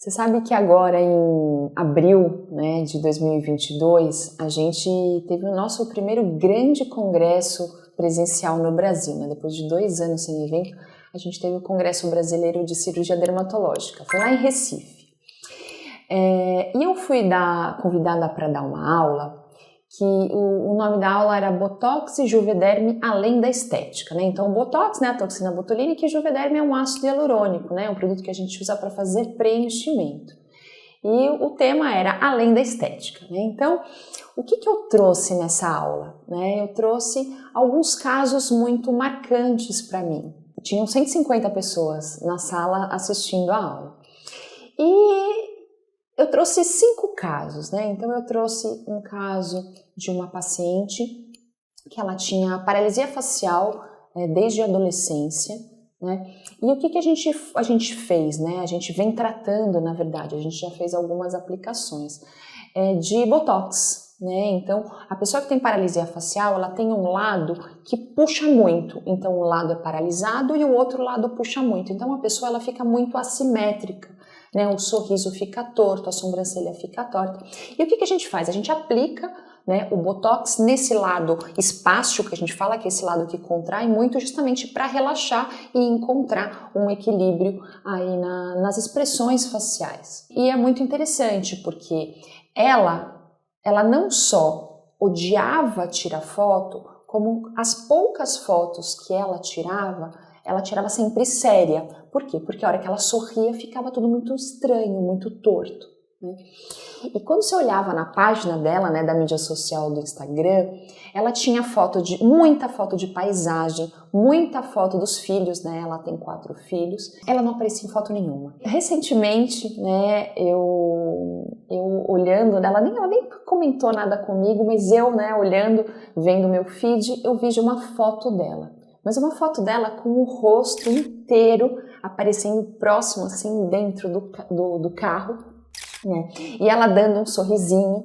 Você sabe que agora em abril, né, de 2022, a gente teve o nosso primeiro grande congresso presencial no Brasil, né? Depois de 2 anos sem evento, a gente teve o Congresso Brasileiro de Cirurgia Dermatológica, foi lá em Recife. E eu fui convidada para dar uma aula, que o nome da aula era Botox e Juvederm além da estética, né? Então, o Botox, né, a toxina botulínica, e Juvederm é um ácido hialurônico, né, um produto que a gente usa para fazer preenchimento. E o tema era além da estética, né? Então, o que eu trouxe nessa aula, né? Eu trouxe alguns casos muito marcantes para mim. Tinham 150 pessoas na sala assistindo a aula. E eu trouxe 5 casos, né? Então eu trouxe um caso de uma paciente que ela tinha paralisia facial desde a adolescência, né? E o que a gente fez, né? A gente vem tratando, na verdade, a gente já fez algumas aplicações de Botox, né? Então a pessoa que tem paralisia facial, ela tem um lado que puxa muito, então um lado é paralisado e o outro lado puxa muito, então a pessoa ela fica muito assimétrica. Né, o sorriso fica torto, a sobrancelha fica torta. E o que a gente faz? A gente aplica, né, o Botox nesse lado espástico, que a gente fala que é esse lado que contrai muito, justamente para relaxar e encontrar um equilíbrio aí nas expressões faciais. E é muito interessante porque ela não só odiava tirar foto, como as poucas fotos que ela tirava sempre séria. Por quê? Porque a hora que ela sorria ficava tudo muito estranho, muito torto, né? E quando você olhava na página dela, né, da mídia social do Instagram, ela tinha muita foto de paisagem, muita foto dos filhos, né? Ela tem 4 filhos. Ela não aparecia em foto nenhuma. Recentemente, né, eu olhando, ela nem comentou nada comigo, mas eu, né, olhando, vendo meu feed, eu vi uma foto dela. Mas uma foto dela com o rosto inteiro aparecendo próximo, assim, dentro do carro, né? E ela dando um sorrisinho.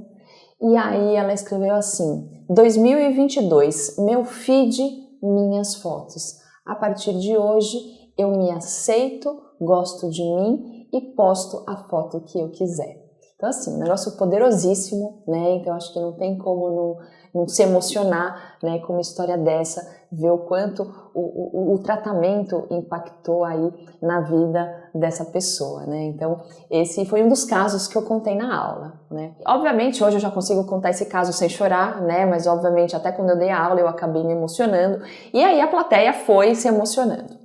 E aí ela escreveu assim: 2022, meu feed, minhas fotos. A partir de hoje, eu me aceito, gosto de mim e posto a foto que eu quiser. Então, assim, um negócio poderosíssimo, né? Então, acho que não tem como não se emocionar, né, com uma história dessa, ver o quanto o tratamento impactou aí na vida dessa pessoa, né? Então, esse foi um dos casos que eu contei na aula, né? Obviamente, hoje eu já consigo contar esse caso sem chorar, né? Mas, obviamente, até quando eu dei a aula, eu acabei me emocionando. E aí a plateia foi se emocionando.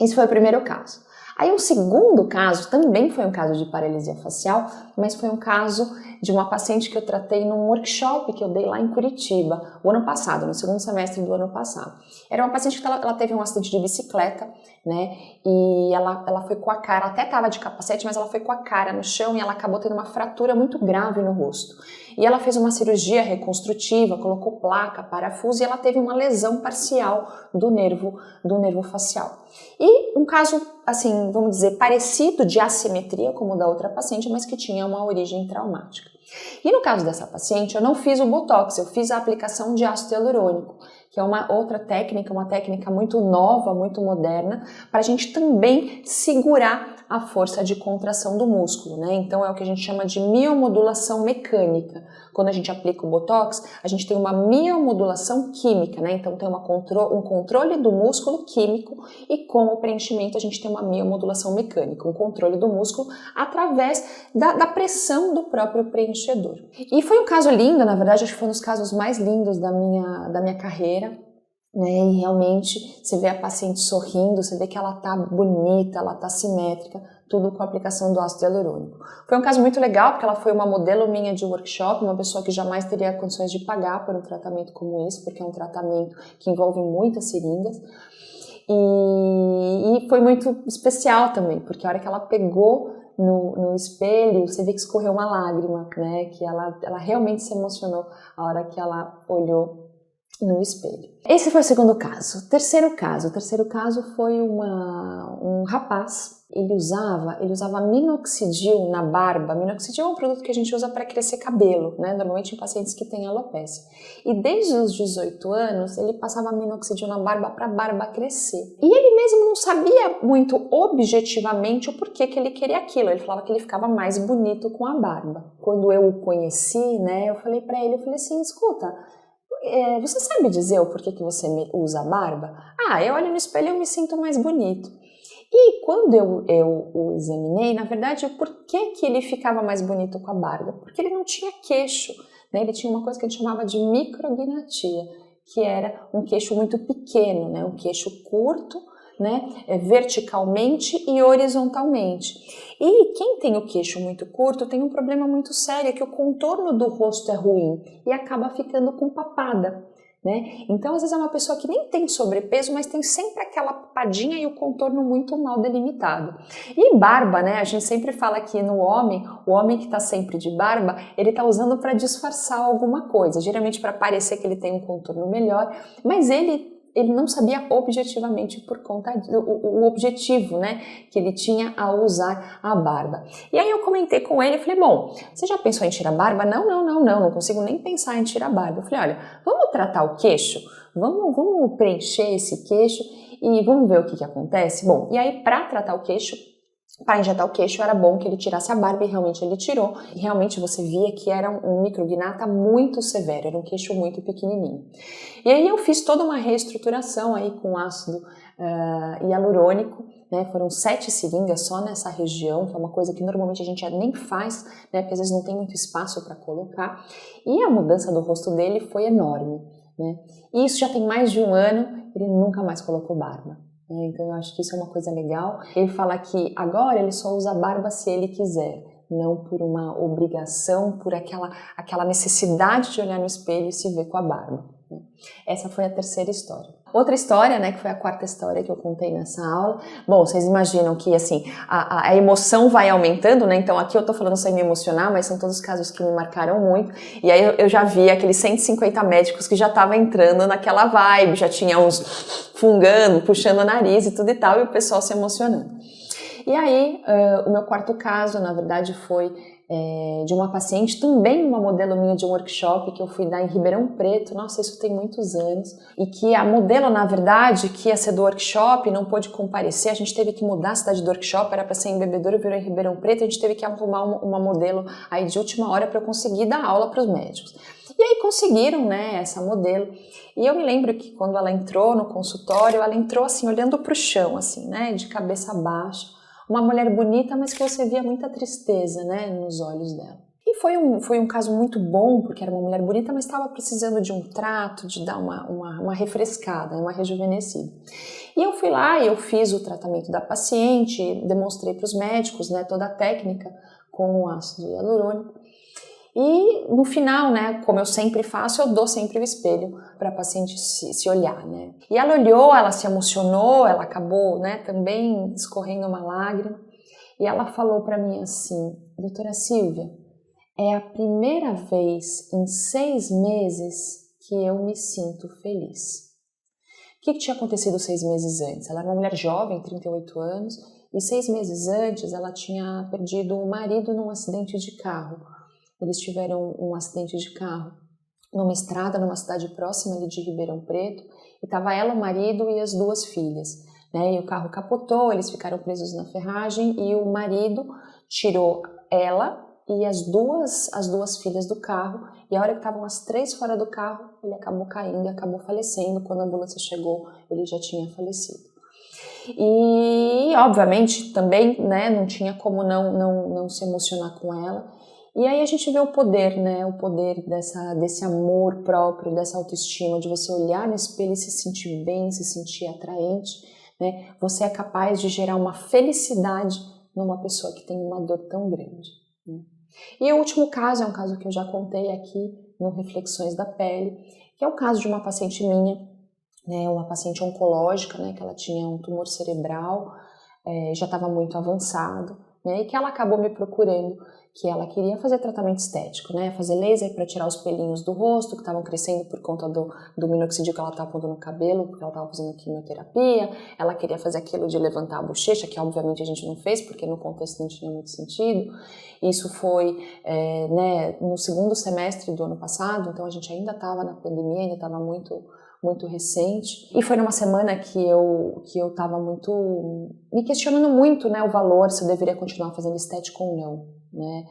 Esse foi o primeiro caso. Aí um segundo caso, também foi um caso de paralisia facial, mas foi um caso de uma paciente que eu tratei num workshop que eu dei lá em Curitiba, o ano passado, no segundo semestre do ano passado. Era uma paciente que ela teve um acidente de bicicleta, né, e ela foi com a cara, até estava de capacete, mas ela foi com a cara no chão e ela acabou tendo uma fratura muito grave no rosto. E ela fez uma cirurgia reconstrutiva, colocou placa, parafuso, e ela teve uma lesão parcial do nervo facial. E um caso, assim, vamos dizer, parecido de assimetria como o da outra paciente, mas que tinha uma origem traumática. E no caso dessa paciente, eu não fiz o Botox, eu fiz a aplicação de ácido hialurônico, que é uma outra técnica, uma técnica muito nova, muito moderna, para a gente também segurar a força de contração do músculo, né? Então é o que a gente chama de miomodulação mecânica. Quando a gente aplica o Botox, a gente tem uma miomodulação química, né? Então tem um controle do músculo químico e com o preenchimento a gente tem uma miomodulação mecânica, um controle do músculo através da pressão do próprio preenchedor. E foi um caso lindo, na verdade, acho que foi um dos casos mais lindos da minha carreira, né? E realmente você vê a paciente sorrindo, você vê que ela tá bonita, ela tá simétrica, tudo com a aplicação do ácido hialurônico. Foi um caso muito legal, porque ela foi uma modelo minha de workshop, uma pessoa que jamais teria condições de pagar por um tratamento como esse, porque é um tratamento que envolve muitas seringas. E foi muito especial também, porque a hora que ela pegou no espelho, você vê que escorreu uma lágrima, né? Que ela realmente se emocionou a hora que ela olhou no espelho. Esse foi o segundo caso. O terceiro caso foi um rapaz. Ele usava minoxidil na barba. Minoxidil é um produto que a gente usa para crescer cabelo, né? Normalmente em pacientes que têm alopecia. E desde os 18 anos, ele passava minoxidil na barba para a barba crescer. E ele mesmo não sabia muito objetivamente o porquê que ele queria aquilo. Ele falava que ele ficava mais bonito com a barba. Quando eu o conheci, né, eu falei para ele, assim, escuta, você sabe dizer o porquê que você usa a barba? Eu olho no espelho e eu me sinto mais bonito. E quando eu o examinei, na verdade, por que ele ficava mais bonito com a barba? Porque ele não tinha queixo, né? Ele tinha uma coisa que a gente chamava de micrognatia, que era um queixo muito pequeno, né? Um queixo curto, né? Verticalmente e horizontalmente. E quem tem o queixo muito curto tem um problema muito sério, que o contorno do rosto é ruim e acaba ficando com papada, né? Então, às vezes é uma pessoa que nem tem sobrepeso, mas tem sempre aquela papadinha e o contorno muito mal delimitado. E barba, né? A gente sempre fala que no homem, o homem que está sempre de barba, ele está usando para disfarçar alguma coisa, geralmente para parecer que ele tem um contorno melhor, mas ele não sabia objetivamente por conta do objetivo, né, que ele tinha ao usar a barba. E aí eu comentei com ele, falei, bom, você já pensou em tirar a barba? Não consigo nem pensar em tirar a barba. Eu falei, olha, vamos tratar o queixo? Vamos preencher esse queixo e vamos ver o que acontece? Bom, e aí para tratar o queixo, para injetar o queixo, era bom que ele tirasse a barba e realmente ele tirou. E realmente você via que era um micrognata muito severo, era um queixo muito pequenininho. E aí eu fiz toda uma reestruturação aí com ácido hialurônico, né? Foram 7 seringas só nessa região, que é uma coisa que normalmente a gente nem faz, né? Porque às vezes não tem muito espaço para colocar. E a mudança do rosto dele foi enorme, né? E isso já tem mais de um ano, ele nunca mais colocou barba. Então eu acho que isso é uma coisa legal. Ele fala que agora ele só usa barba se ele quiser, não por uma obrigação, por aquela necessidade de olhar no espelho e se ver com a barba. Essa foi a terceira história. Outra história, né, que foi a quarta história que eu contei nessa aula. Bom, vocês imaginam que assim a emoção vai aumentando, né? Então aqui eu tô falando sem me emocionar, mas são todos casos que me marcaram muito. E aí eu já vi aqueles 150 médicos que já estavam entrando naquela vibe, já tinha uns fungando, puxando o nariz e tudo e tal, e o pessoal se emocionando. E aí o meu quarto caso, na verdade, foi de uma paciente, também uma modelo minha de um workshop que eu fui dar em Ribeirão Preto, nossa, isso tem muitos anos, e que a modelo, na verdade, que ia ser do workshop, não pôde comparecer, a gente teve que mudar a cidade do workshop, era para ser em Bebedouro, virou em Ribeirão Preto, a gente teve que arrumar uma modelo aí de última hora para eu conseguir dar aula para os médicos. E aí conseguiram, né, essa modelo, e eu me lembro que quando ela entrou no consultório, ela entrou assim, olhando para o chão, assim, né, de cabeça baixa, uma mulher bonita, mas que você via muita tristeza, né, nos olhos dela. E foi um caso muito bom, porque era uma mulher bonita, mas estava precisando de um trato, de dar uma refrescada, uma rejuvenescida. E eu fui lá e eu fiz o tratamento da paciente, demonstrei para os médicos, né, toda a técnica com o ácido hialurônico. E no final, né, como eu sempre faço, eu dou sempre o espelho para a paciente se olhar, né. E ela olhou, ela se emocionou, ela acabou, né, também escorrendo uma lágrima. E ela falou para mim assim, doutora Silvia, é a primeira vez em 6 meses que eu me sinto feliz. O que tinha acontecido 6 meses antes? Ela era uma mulher jovem, 38 anos, e 6 meses antes ela tinha perdido o marido num acidente de carro. Eles tiveram um acidente de carro numa estrada, numa cidade próxima ali de Ribeirão Preto, e estava ela, o marido e as 2 filhas, né? E o carro capotou, eles ficaram presos na ferragem e o marido tirou ela e as duas filhas do carro, e a hora que estavam as 3 fora do carro, ele acabou caindo e acabou falecendo. Quando a ambulância chegou, ele já tinha falecido. E, obviamente, também, né, não tinha como não se emocionar com ela. E aí a gente vê o poder, né, o poder desse amor próprio, dessa autoestima, de você olhar no espelho e se sentir bem, se sentir atraente, né? Você é capaz de gerar uma felicidade numa pessoa que tem uma dor tão grande, né? E o último caso é um caso que eu já contei aqui no Reflexões da Pele, que é o caso de uma paciente minha, né, uma paciente oncológica, né, que ela tinha um tumor cerebral, já estava muito avançado, né, e que ela acabou me procurando, que ela queria fazer tratamento estético, né, fazer laser para tirar os pelinhos do rosto que estavam crescendo por conta do minoxidil que ela estava pondo no cabelo, porque ela estava fazendo quimioterapia. Ela queria fazer aquilo de levantar a bochecha, que obviamente a gente não fez, porque no contexto não tinha muito sentido. Isso foi né, no segundo semestre do ano passado, então a gente ainda estava na pandemia, ainda estava muito recente, e foi numa semana que eu estava me questionando muito, né, o valor, se eu deveria continuar fazendo estética ou não, né,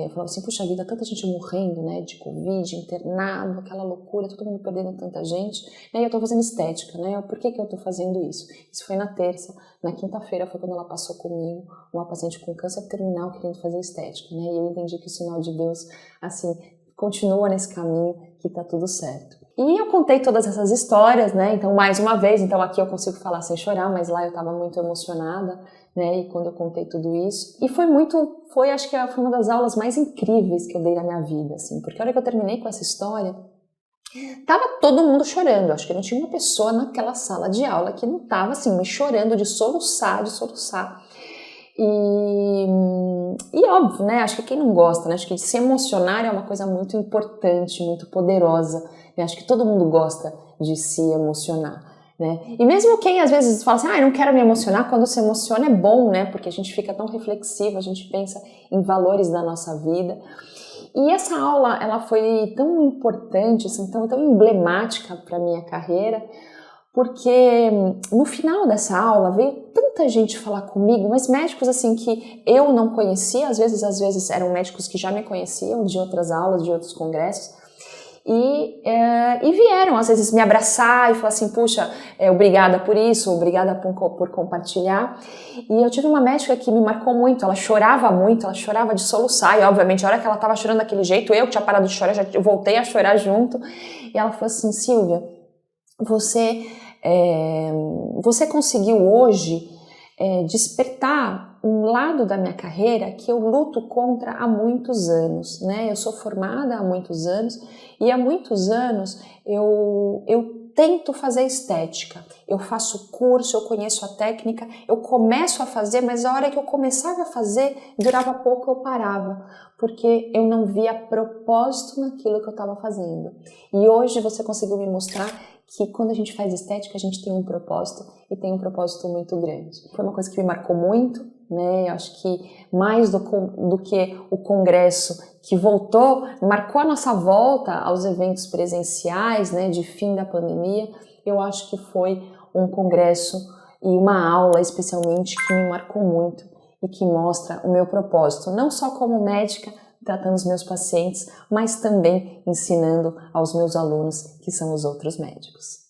eu falava assim, puxa vida, tanta gente morrendo, né, de Covid, internado, aquela loucura, todo mundo perdendo tanta gente, né, e eu tô fazendo estética, né, por que eu tô fazendo isso? Isso foi na terça, na quinta-feira foi quando ela passou comigo, uma paciente com câncer terminal querendo fazer estética, né, e eu entendi que o sinal de Deus, assim, continua nesse caminho, que tá tudo certo. E eu contei todas essas histórias, né, então mais uma vez, então aqui eu consigo falar sem chorar, mas lá eu tava muito emocionada, né, e quando eu contei tudo isso, e acho que foi uma das aulas mais incríveis que eu dei na minha vida, assim, porque a hora que eu terminei com essa história, tava todo mundo chorando, acho que não tinha uma pessoa naquela sala de aula que não tava, assim, me chorando de soluçar, e óbvio, né, acho que quem não gosta, né, acho que se emocionar é uma coisa muito importante, muito poderosa, né, acho que todo mundo gosta de se emocionar, né, e mesmo quem às vezes fala assim, eu não quero me emocionar, quando se emociona é bom, né, porque a gente fica tão reflexivo, a gente pensa em valores da nossa vida. E essa aula, ela foi tão importante, assim, tão emblemática para a minha carreira, porque no final dessa aula veio tanta gente falar comigo, mas médicos assim que eu não conhecia, às vezes eram médicos que já me conheciam de outras aulas, de outros congressos, e vieram às vezes me abraçar e falar assim, puxa, obrigada por isso, obrigada por compartilhar. E eu tive uma médica que me marcou muito, ela chorava de soluçar, e obviamente a hora que ela estava chorando daquele jeito, eu que tinha parado de chorar, eu voltei a chorar junto, e ela falou assim, Silvia, você conseguiu hoje despertar um lado da minha carreira que eu luto contra há muitos anos, né? Eu sou formada há muitos anos e há muitos anos eu tento fazer estética, eu faço curso, eu conheço a técnica, eu começo a fazer, mas a hora que eu começava a fazer, durava pouco, eu parava, porque eu não via propósito naquilo que eu estava fazendo. E hoje você conseguiu me mostrar que quando a gente faz estética, a gente tem um propósito, e tem um propósito muito grande. Foi uma coisa que me marcou muito, né? Eu acho que mais do que o congresso que voltou, marcou a nossa volta aos eventos presenciais, né, de fim da pandemia, eu acho que foi um congresso e uma aula especialmente que me marcou muito e que mostra o meu propósito, não só como médica, tratando os meus pacientes, mas também ensinando aos meus alunos, que são os outros médicos.